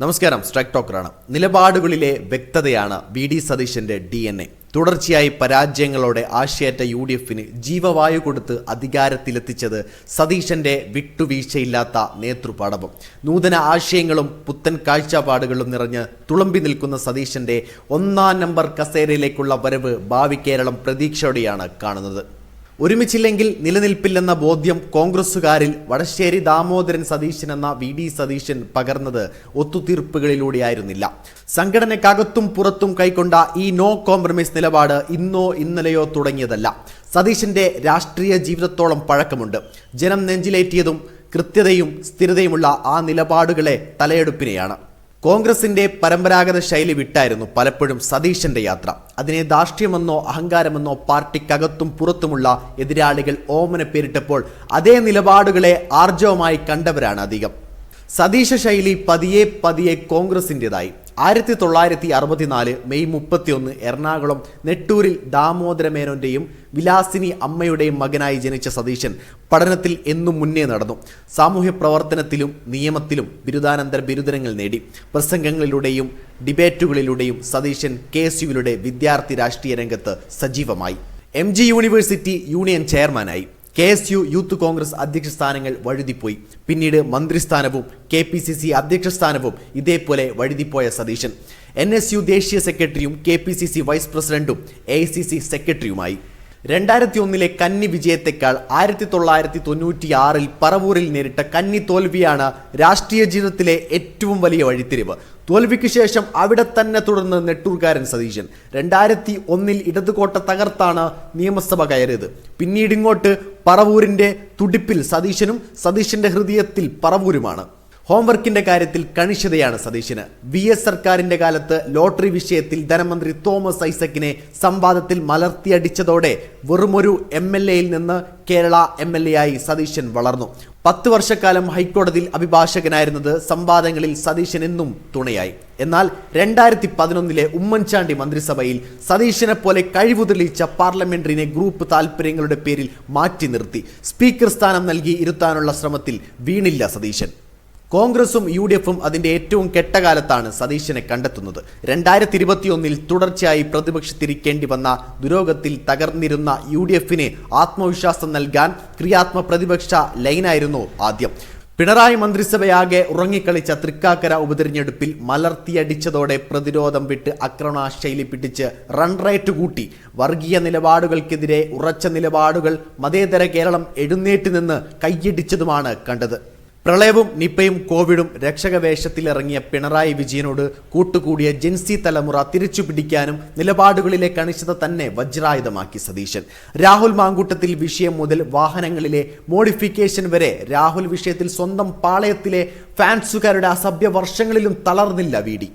നമസ്കാരം, strike ടോക്കറാണ്. നിലപാടുകളിലെ വ്യക്തതയാണ് VD. സതീശന്റെ DNA. തുടർച്ചയായി പരാജയങ്ങളോടെ ആശയേറ്റ UDFന് ജീവവായു കൊടുത്ത് അധികാരത്തിലെത്തിച്ചത് സതീശന്റെ വിട്ടുവീഴ്ചയില്ലാത്ത നേതൃപാടവം. നൂതന ആശയങ്ങളും പുത്തൻ കാഴ്ചപ്പാടുകളും നിറഞ്ഞ് തുളുമ്പി നിൽക്കുന്ന സതീശന്റെ ഒന്നാം നമ്പർ കസേരയിലേക്കുള്ള വരവ് ഭാവി കേരളം പ്രതീക്ഷയോടെയാണ് കാണുന്നത്. ഒരുമിച്ചില്ലെങ്കിൽ നിലനിൽപ്പില്ലെന്ന ബോധ്യം കോൺഗ്രസുകാരിൽ വടശ്ശേരി ദാമോദരൻ സതീശൻ എന്ന വി.ഡി. സതീശൻ പകർന്നത് ഒത്തുതീർപ്പുകളിലൂടെയായിരുന്നില്ല. സംഘടനക്കകത്തും പുറത്തും കൈക്കൊണ്ട ഈ നോ കോംപ്രമൈസ് നിലപാട് ഇന്നോ ഇന്നലെയോ തുടങ്ങിയതല്ല. സതീശന്റെ രാഷ്ട്രീയ ജീവിതത്തോളം പഴക്കമുണ്ട്. ജനം നെഞ്ചിലേറ്റിയതും കൃത്യതയും സ്ഥിരതയുമുള്ള ആ നിലപാടുകളെ തലയെടുപ്പിനെയാണ്. കോൺഗ്രസിന്റെ പരമ്പരാഗത ശൈലി വിട്ടായിരുന്നു പലപ്പോഴും സതീശന്റെ യാത്ര. അതിനെ ധാർഷ്ട്യമെന്നോ അഹങ്കാരമെന്നോ പാർട്ടിക്കകത്തും പുറത്തുമുള്ള എതിരാളികൾ ഓമന പേരിട്ടപ്പോൾ അതേ നിലപാടുകളെ ആർജവമായി കണ്ടവരാണ് അധികം. സതീശ ശൈലി പതിയെ പതിയെ കോൺഗ്രസിൻ്റെതായി. 1964 മെയ് 31 എറണാകുളം നെട്ടൂരിൽ ദാമോദരമേനോന്റെയും വിലാസിനി അമ്മയുടെയും മകനായി ജനിച്ച സതീശൻ പഠനത്തിൽ എന്നും മുന്നേ നടന്നു. സാമൂഹ്യ പ്രവർത്തനത്തിലും നിയമത്തിലും ബിരുദാനന്തര ബിരുദങ്ങൾ നേടി. പ്രസംഗങ്ങളിലൂടെയും ഡിബേറ്റുകളിലൂടെയും സതീശൻ KSUവിലൂടെ വിദ്യാർത്ഥി രാഷ്ട്രീയ രംഗത്ത് സജീവമായി. MG യൂണിവേഴ്സിറ്റി യൂണിയൻ ചെയർമാനായി. KSU യൂത്ത് കോൺഗ്രസ് അധ്യക്ഷ സ്ഥാനങ്ങൾ വഴുതിപ്പോയി. പിന്നീട് മന്ത്രിസ്ഥാനവും KPCC അധ്യക്ഷ സ്ഥാനവും ഇതേപോലെ വഴുതിപ്പോയ സതീശൻ NSU ദേശീയ സെക്രട്ടറിയും KPCC വൈസ് പ്രസിഡന്റും AICC സെക്രട്ടറിയുമായി. 2001 കന്നി വിജയത്തെക്കാൾ 1996 പറവൂരിൽ നേരിട്ട കന്നി തോൽവിയാണ് രാഷ്ട്രീയ ജീവിതത്തിലെ ഏറ്റവും വലിയ വഴിത്തിരിവ്. തോൽവിക്ക് ശേഷം അവിടെ തന്നെ തുടർന്ന് നെട്ടൂർക്കാരൻ സതീശൻ 2001 ഇടതുകോട്ട തകർത്താണ് നിയമസഭ കയറിയത്. പിന്നീട് ഇങ്ങോട്ട് പറവൂരിന്റെ തുടിപ്പിൽ സതീശനും സതീശന്റെ ഹൃദയത്തിൽ പറവൂരുമാണ്. ഹോംവർക്കിന്റെ കാര്യത്തിൽ കണിശതയാണ് സതീശന്. VS സർക്കാരിന്റെ കാലത്ത് ലോട്ടറി വിഷയത്തിൽ ധനമന്ത്രി തോമസ് ഐസക്കിനെ സംവാദത്തിൽ മലർത്തിയടിച്ചതോടെ വെറുമൊരു MLAയിൽ നിന്ന് കേരള MLA ആയി സതീശൻ വളർന്നു. 10 വർഷക്കാലം ഹൈക്കോടതിയിൽ അഭിഭാഷകനായിരുന്നത് സംവാദങ്ങളിൽ സതീശൻ എന്നും തുണയായി. എന്നാൽ 2011 ഉമ്മൻചാണ്ടി മന്ത്രിസഭയിൽ സതീശനെ പോലെ കഴിവ് തെളിയിച്ച പാർലമെന്ററിനെ ഗ്രൂപ്പ് താൽപര്യങ്ങളുടെ പേരിൽ മാറ്റി നിർത്തി. സ്പീക്കർ സ്ഥാനം നൽകി ഇരുത്താനുള്ള ശ്രമത്തിൽ വീണില്ല സതീശൻ. കോൺഗ്രസും UDFും അതിന്റെ ഏറ്റവും കെട്ടകാലത്താണ് സതീശനെ കണ്ടെത്തുന്നത്. 2021 തുടർച്ചയായി പ്രതിപക്ഷത്തിരിക്കേണ്ടി വന്ന ദുരോഗത്തിൽ തകർന്നിരുന്ന UDFന് ആത്മവിശ്വാസം നൽകാൻ ക്രിയാത്മക പ്രതിപക്ഷ ലൈനായിരുന്നു ആദ്യം. പിണറായി മന്ത്രിസഭയാകെ ഉറങ്ങിക്കളിച്ച തൃക്കാക്കര ഉപതെരഞ്ഞെടുപ്പിൽ മലർത്തിയടിച്ചതോടെ പ്രതിരോധം വിട്ട് ആക്രമണ ശൈലി പിടിച്ച് റൺ റേറ്റ് കൂട്ടി. വർഗീയ നിലപാടുകൾക്കെതിരെ ഉറച്ച നിലപാടുകൾ മതേതര കേരളം എഴുന്നേറ്റ് നിന്ന് കൈയടിച്ചതുമാണ് കണ്ടത്. പ്രളയവും നിപ്പയും കോവിഡും രക്ഷകവേഷത്തിലിറങ്ങിയ പിണറായി വിജയനോട് കൂട്ടുകൂടിയ ജെൻസി തലമുറ തിരിച്ചു പിടിക്കാനും നിലപാടുകളിലെ കണിശത തന്നെ വജ്രായുധമാക്കി സതീശൻ. രാഹുൽ മാങ്കൂട്ടത്തിൽ വിഷയം മുതൽ വാഹനങ്ങളിലെ മോഡിഫിക്കേഷൻ വരെ രാഹുൽ വിഷയത്തിൽ സ്വന്തം പാളയത്തിലെ ഫാൻസുകാരുടെ അസഭ്യ വർഷങ്ങളിലും തളർന്നില്ല വി.ഡി.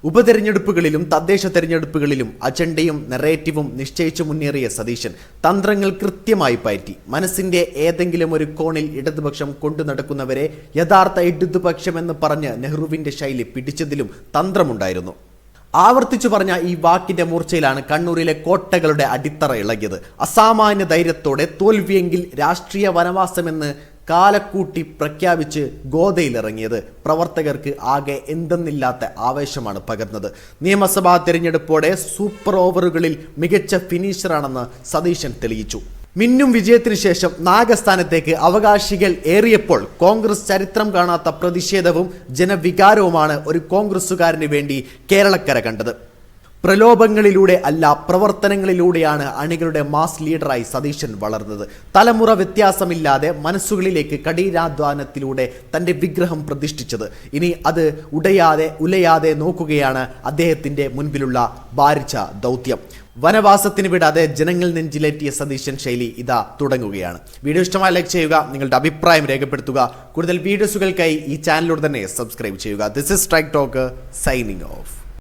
ഉപതെരഞ്ഞെടുപ്പുകളിലും തദ്ദേശ തെരഞ്ഞെടുപ്പുകളിലും അജണ്ടയും നെറേറ്റീവും നിശ്ചയിച്ചു മുന്നേറിയ സതീശൻ തന്ത്രങ്ങൾ കൃത്യമായി പയറ്റി. മനസ്സിന്റെ ഏതെങ്കിലും ഒരു കോണിൽ ഇടതുപക്ഷം കൊണ്ടു നടക്കുന്നവരെ യഥാർത്ഥ ഇടതുപക്ഷമെന്ന് പറഞ്ഞ് നെഹ്റുവിന്റെ ശൈലി പിടിച്ചതിലും തന്ത്രമുണ്ടായിരുന്നു. ആവർത്തിച്ചു പറഞ്ഞ ഈ വാക്കിന്റെ മൂർച്ചയിലാണ് കണ്ണൂരിലെ കോട്ടകളുടെ അടിത്തറ ഇളകിയത്. അസാമാന്യ ധൈര്യത്തോടെ തോൽവിയെങ്കിൽ രാഷ്ട്രീയ വനവാസമെന്ന് കാലക്കൂട്ടി പ്രഖ്യാപിച്ച് ഗോദയിലിറങ്ങിയത് പ്രവർത്തകർക്ക് ആകെ എന്തെന്നില്ലാത്ത ആവേശമാണ് പകർന്നത്. നിയമസഭാ തിരഞ്ഞെടുപ്പോടെ സൂപ്പർ ഓവറുകളിൽ മികച്ച ഫിനിഷറാണെന്ന് സതീശൻ തെളിയിച്ചു. മിന്നും വിജയത്തിനു ശേഷം നാഗസ്ഥാനത്തേക്ക് അവകാശികൾ ഏറിയപ്പോൾ കോൺഗ്രസ് ചരിത്രം കാണാത്ത പ്രതിഷേധവും ജനവികാരവുമാണ് ഒരു കോൺഗ്രസുകാരന് വേണ്ടി കേരളക്കര കണ്ടത്. പ്രലോഭങ്ങളിലൂടെ അല്ല, പ്രവർത്തനങ്ങളിലൂടെയാണ് അണികളുടെ മാസ് ലീഡറായി സതീശൻ വളർന്നത്. തലമുറ വ്യത്യാസമില്ലാതെ മനസ്സുകളിലേക്ക് കഠിനാധ്വാനത്തിലൂടെ തൻ്റെ വിഗ്രഹം പ്രതിഷ്ഠിച്ചത്. ഇനി അത് ഉലയാതെ നോക്കുകയാണ് അദ്ദേഹത്തിൻ്റെ മുൻപിലുള്ള ഭാരിച്ച ദൗത്യം. വനവാസത്തിന് വിടാതെ ജനങ്ങൾ നെഞ്ചിലേറ്റിയ സതീശൻ ശൈലി ഇതാ തുടങ്ങുകയാണ്. വീഡിയോ ഇഷ്ടമായി ലൈക്ക് ചെയ്യുക, നിങ്ങളുടെ അഭിപ്രായം രേഖപ്പെടുത്തുക. കൂടുതൽ വീഡിയോസുകൾക്കായി ഈ ചാനലിലൂടെ തന്നെ സബ്സ്ക്രൈബ് ചെയ്യുക. This is strike talk signing off.